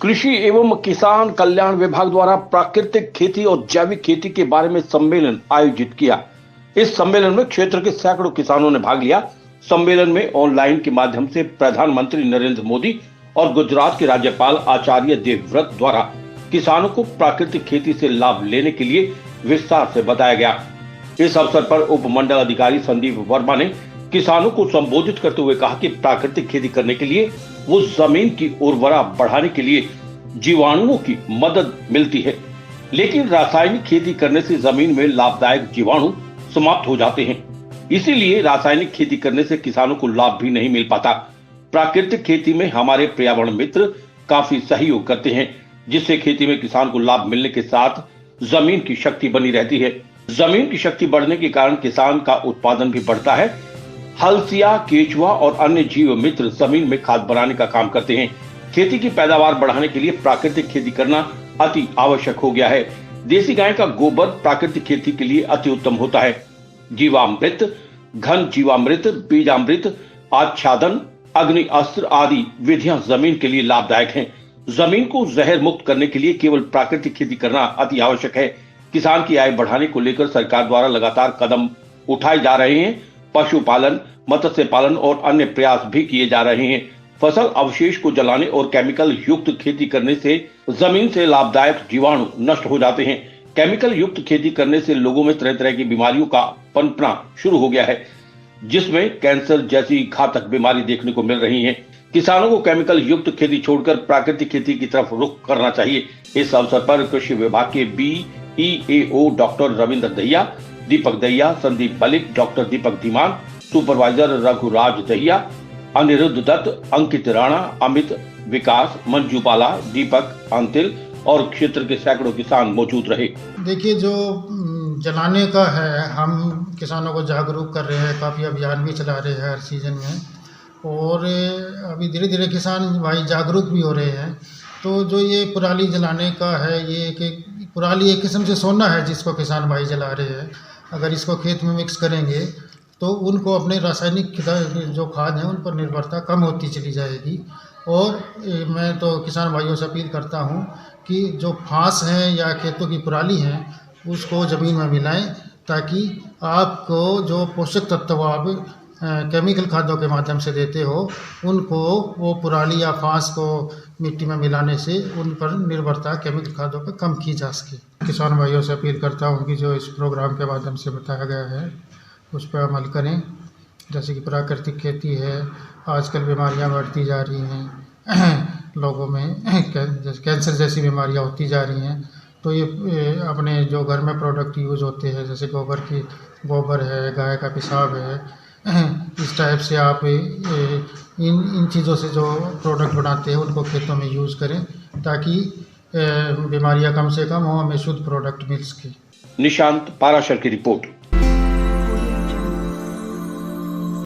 कृषि एवं किसान कल्याण विभाग द्वारा प्राकृतिक खेती और जैविक खेती के बारे में सम्मेलन आयोजित किया। इस सम्मेलन में क्षेत्र के सैकड़ों किसानों ने भाग लिया। सम्मेलन में ऑनलाइन के माध्यम से प्रधानमंत्री नरेंद्र मोदी और गुजरात के राज्यपाल आचार्य देवव्रत द्वारा किसानों को प्राकृतिक खेती से लाभ लेने के लिए विस्तार से बताया गया। इस अवसर पर उप मंडल अधिकारी संदीप वर्मा ने किसानों को संबोधित करते हुए कहा कि प्राकृतिक खेती करने के लिए वो जमीन की उर्वरता बढ़ाने के लिए जीवाणुओं की मदद मिलती है, लेकिन रासायनिक खेती करने से जमीन में लाभदायक जीवाणु समाप्त हो जाते हैं। इसीलिए रासायनिक खेती करने से किसानों को लाभ भी नहीं मिल पाता। प्राकृतिक खेती में हमारे पर्यावरण मित्र काफी सहयोग करते हैं, जिससे खेती में किसान को लाभ मिलने के साथ जमीन की शक्ति बनी रहती है। जमीन की शक्ति बढ़ने के कारण किसान का उत्पादन भी बढ़ता है। हलसिया, केचुआ और अन्य जीव मित्र जमीन में खाद बनाने का काम करते हैं। खेती की पैदावार बढ़ाने के लिए प्राकृतिक खेती करना अति आवश्यक हो गया है। देसी गाय का गोबर प्राकृतिक खेती के लिए अति उत्तम होता है। जीवामृत, घन जीवामृत, बीजामृत, आच्छादन, अग्नि अस्त्र आदि विधियां जमीन के लिए लाभदायक हैं। जमीन को जहर मुक्त करने के लिए केवल प्राकृतिक खेती करना अति आवश्यक है। किसान की आय बढ़ाने को लेकर सरकार द्वारा लगातार कदम उठाए जा रहे हैं। पशुपालन, मत्स्य पालन और अन्य प्रयास भी किए जा रहे हैं। फसल अवशेष को जलाने और केमिकल युक्त खेती करने से जमीन से लाभदायक जीवाणु नष्ट हो जाते हैं। केमिकल युक्त खेती करने से लोगों में तरह तरह की बीमारियों का पनपना शुरू हो गया है, जिसमें कैंसर जैसी घातक बीमारी देखने को मिल रही है। किसानों को केमिकल युक्त खेती छोड़कर प्राकृतिक खेती की तरफ रुख करना चाहिए। इस अवसर पर कृषि विभाग के BEAO डॉक्टर रविंद्र दहिया, दीपक दहिया, संदीप मलिक, डॉक्टर दीपक धीमान, सुपरवाइजर रघुराज दहिया, अनिरुद्ध दत्त, अंकित राणा, अमित, विकास, मंजू बाला, दीपक, अंतिल और क्षेत्र के सैकड़ों किसान मौजूद रहे। देखिए, जो जलाने का है, हम किसानों को जागरूक कर रहे हैं, काफ़ी अभियान भी चला रहे हैं हर सीजन में, और अभी धीरे धीरे किसान भाई जागरूक भी हो रहे हैं। तो जो ये पराली जलाने का है, ये कि पराली एक किस्म से सोना है जिसको किसान भाई जला रहे हैं। अगर इसको खेत में मिक्स करेंगे तो उनको अपने रासायनिक जो खाद हैं उन पर निर्भरता कम होती चली जाएगी। और मैं तो किसान भाइयों से अपील करता हूं कि जो फांस हैं या खेतों की पराली हैं उसको ज़मीन में मिलाएं, ताकि आपको जो पोषक तत्व आप केमिकल खादों के माध्यम से देते हो, उनको वो पराली या फांस को मिट्टी में मिलाने से उन पर निर्भरता केमिकल खादों पर कम की जा सके। किसान भाइयों से अपील करता हूं कि जो इस प्रोग्राम के माध्यम से बताया गया है उस पर अमल करें। जैसे कि प्राकृतिक खेती है, आजकल बीमारियां बढ़ती जा रही हैं लोगों में, कैंसर जैसी बीमारियां होती जा रही हैं। तो ये अपने जो घर में प्रोडक्ट यूज़ होते हैं, जैसे गोबर है, गाय का पेशाब है, इस टाइप से आप इन चीज़ों से जो प्रोडक्ट बनाते हैं उनको खेतों में यूज़ करें, ताकि बीमारियां कम से कम हो, हमें शुद्ध प्रोडक्ट मिल सके। निशांत पाराशर की रिपोर्ट।